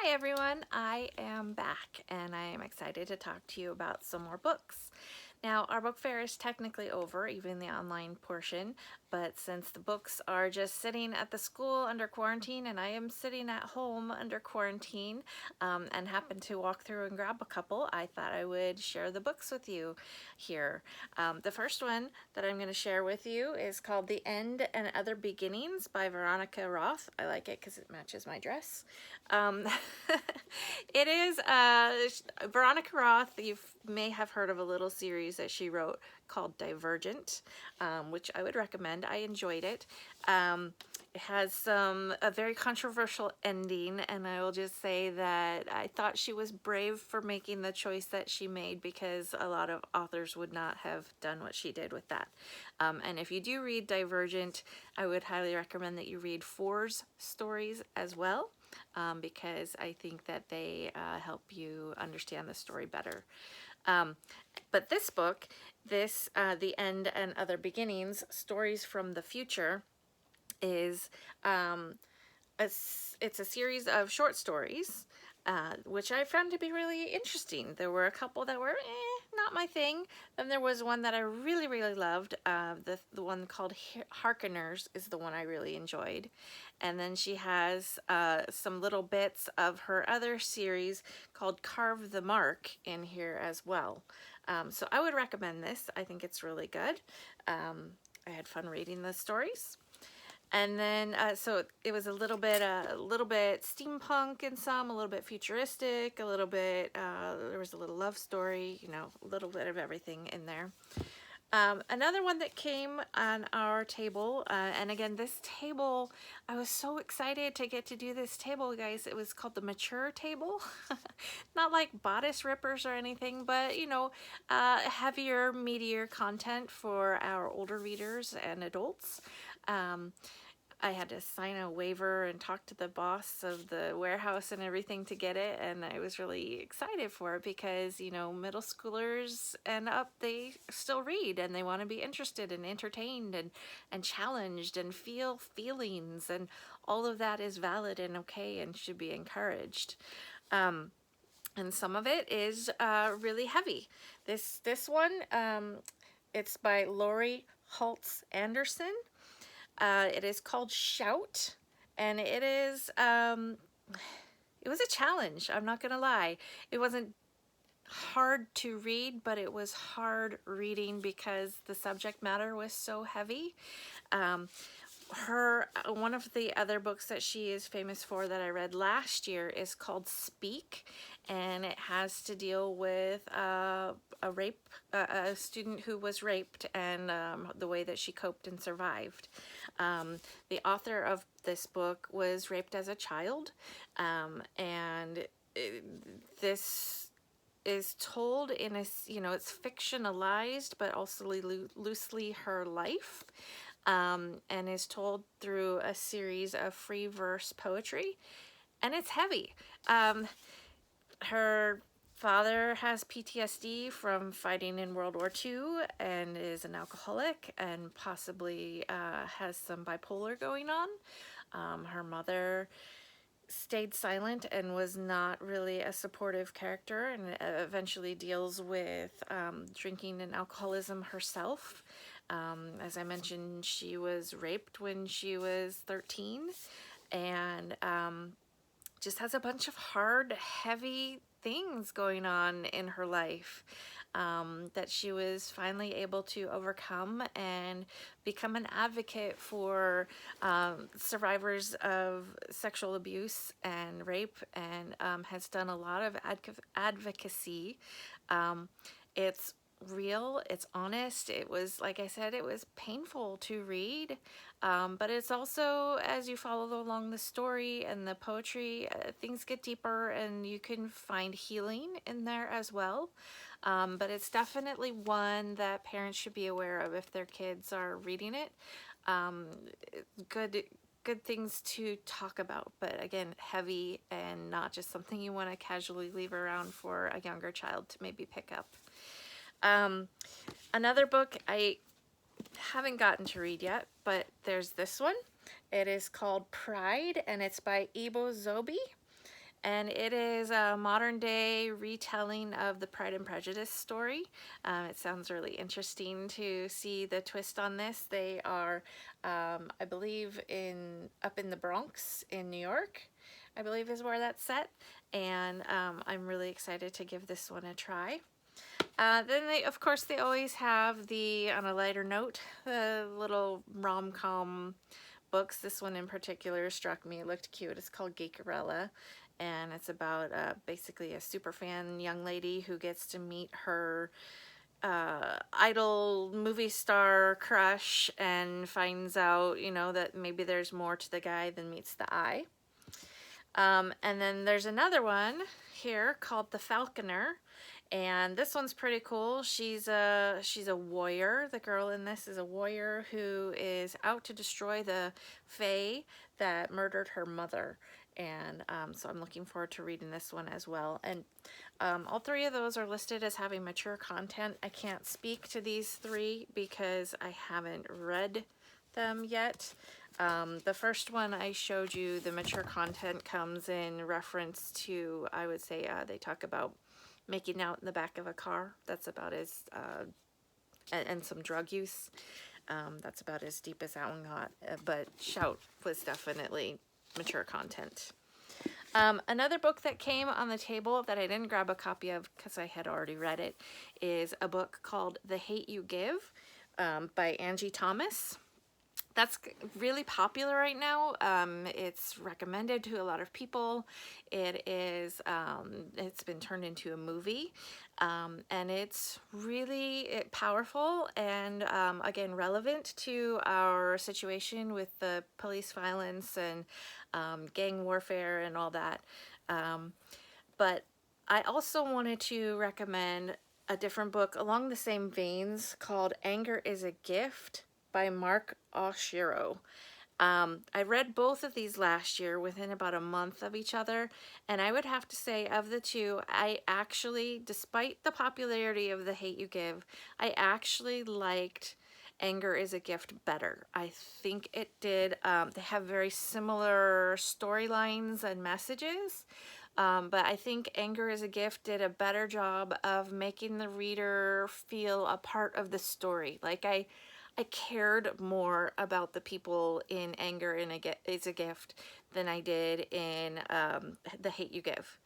Hi everyone, I am back and I am excited to talk to you about some more books. Now, our book fair is technically over, even the online portion, but since the books are just sitting at the school under quarantine and I am sitting at home under quarantine and happened to walk through and grab a couple, I thought I would share the books with you here. The first one that I'm going to share with you is called The End and Other Beginnings by Veronica Roth. I like it because it matches my dress. It is Veronica Roth. You may have heard of a little series that she wrote called Divergent, which I would recommend. I enjoyed it. It has a very controversial ending, and I will just say that I thought she was brave for making the choice that she made, because a lot of authors would not have done what she did with that. And if you do read Divergent, I would highly recommend that you read Four's stories as well. Because I think that they help you understand the story better. But this book, The End and Other Beginnings, Stories from the Future, is it's a series of short stories, which I found to be really interesting. There were a couple that were not my thing. Then there was one that I really, really loved. The one called Hearkeners is the one I really enjoyed. And then she has some little bits of her other series called Carve the Mark in here as well. So I would recommend this. I think it's really good. I had fun reading the stories. And then, so it was a little bit steampunk in some, a little bit futuristic, a little bit, there was a little love story, you know, a little bit of everything in there. Another one that came on our table, and again, this table, I was so excited to get to do this table, guys. It was called the Mature Table. Not like bodice rippers or anything, but, you know, heavier, meatier content for our older readers and adults. I had to sign a waiver and talk to the boss of the warehouse and everything to get it, and I was really excited for it because, you know, middle schoolers and up, they still read and they want to be interested and entertained and challenged and feel feelings, and all of that is valid and okay and should be encouraged. And some of it is really heavy. This one, it's by Lori Holtz Anderson. It is called Shout, and it was a challenge. I'm not gonna lie. It wasn't hard to read, but it was hard reading because the subject matter was so heavy. One of the other books that she is famous for that I read last year is called Speak, and it has to deal with a student who was raped, and the way that she coped and survived. The author of this book was raped as a child, and this is told in a, you know, it's fictionalized, but also loosely her life. And is told through a series of free verse poetry, and it's heavy. Her father has PTSD from fighting in World War II and is an alcoholic and possibly has some bipolar going on. Her mother stayed silent and was not really a supportive character, and eventually deals with drinking and alcoholism herself. As I mentioned, she was raped when she was 13, and just has a bunch of hard, heavy things going on in her life that she was finally able to overcome and become an advocate for survivors of sexual abuse and rape, and has done a lot of advocacy. It's real, it's honest. It was, like I said, it was painful to read, but it's also, as you follow along the story and the poetry, things get deeper and you can find healing in there as well. But it's definitely one that parents should be aware of if their kids are reading it. Good things to talk about, but again, heavy and not just something you want to casually leave around for a younger child to maybe pick up. Another book I haven't gotten to read yet, but there's this one. It is called Pride, and it's by Ibo Zobi. and it is a modern day retelling of the Pride and Prejudice story. It sounds really interesting to see the twist on this. They are, I believe, up in the Bronx in New York, I believe is where that's set, and I'm really excited to give this one a try. Then of course, they always have on a lighter note, the little rom-com books. This one in particular struck me. It looked cute. It's called Geeky Ella, and it's about basically a super fan young lady who gets to meet her idol movie star crush and finds out, that maybe there's more to the guy than meets the eye. And then there's another one here called the Falconer, and this one's pretty cool. She's a warrior. The girl in this is a warrior who is out to destroy the Fae that murdered her mother. And so I'm looking forward to reading this one as well. And all three of those are listed as having mature content. I can't speak to these three because I haven't read them yet. The first one I showed you, the mature content comes in reference to, I would say, they talk about making out in the back of a car. That's about as, and some drug use. That's about as deep as that one got. But Shout was definitely mature content. Another book that came on the table that I didn't grab a copy of because I had already read it is a book called The Hate You Give by Angie Thomas. That's really popular right now. It's recommended to a lot of people. It's been turned into a movie, and it's really powerful and, again, relevant to our situation with the police violence and gang warfare and all that. But I also wanted to recommend a different book along the same veins called Anger is a Gift by Mark Oshiro. I read both of these last year within about a month of each other, and I would have to say of the two, I actually, despite the popularity of The Hate You Give, I actually liked Anger is a Gift better. I think it did. They have very similar storylines and messages, but I think Anger is a Gift did a better job of making the reader feel a part of the story. Like I cared more about the people in Anger is a Gift than I did in The Hate You Give.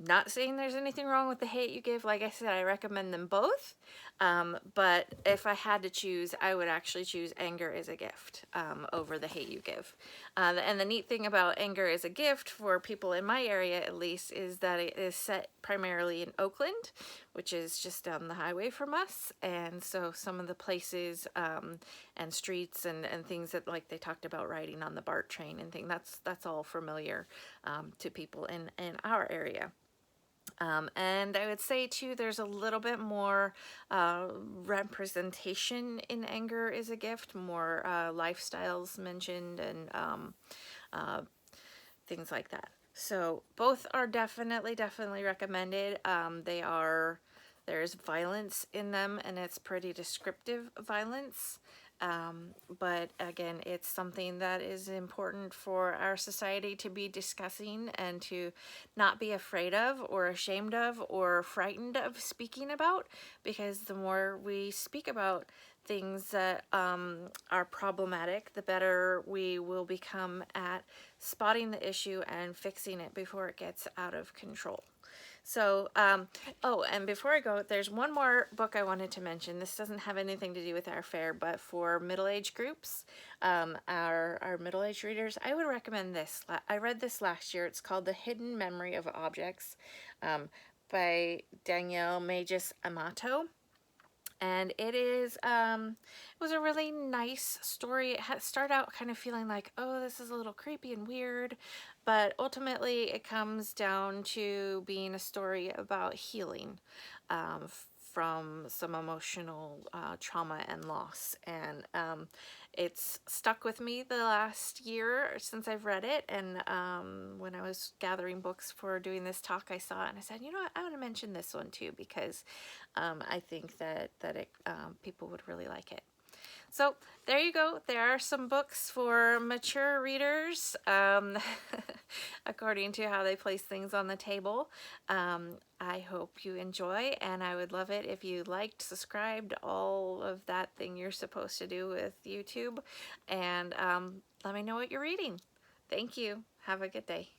Not saying there's anything wrong with The Hate You Give. Like I said, I recommend them both. But if I had to choose, I would actually choose Anger is a Gift over The Hate You Give. And the neat thing about Anger is a Gift, for people in my area at least, is that it is set primarily in Oakland, which is just down the highway from us. And so some of the places and streets and things that, like, they talked about riding on the BART train and things, that's all familiar to people in our area. And I would say too, there's a little bit more representation in Anger is a Gift, more lifestyles mentioned and things like that. So both are definitely recommended. There's violence in them, and it's pretty descriptive violence. But again, it's something that is important for our society to be discussing and to not be afraid of or ashamed of or frightened of speaking about, because the more we speak about things that are problematic, the better we will become at spotting the issue and fixing it before it gets out of control. So, oh, and before I go, there's one more book I wanted to mention. This doesn't have anything to do with our fair, but for middle-aged groups, our middle-aged readers, I would recommend this. I read this last year. It's called The Hidden Memory of Objects by Danielle Magis Amato. And it was a really nice story. It started out kind of feeling like, oh, this is a little creepy and weird, but ultimately it comes down to being a story about healing from some emotional trauma and loss. And it's stuck with me the last year since I've read it. And when I was gathering books for doing this talk, I saw it and I said, you know what, I want to mention this one too, because I think that people would really like it. So there you go. There are some books for mature readers. according to how they place things on the table. I hope you enjoy, and I would love it if you liked, subscribed, all of that thing you're supposed to do with YouTube, and let me know what you're reading. Thank you. Have a good day.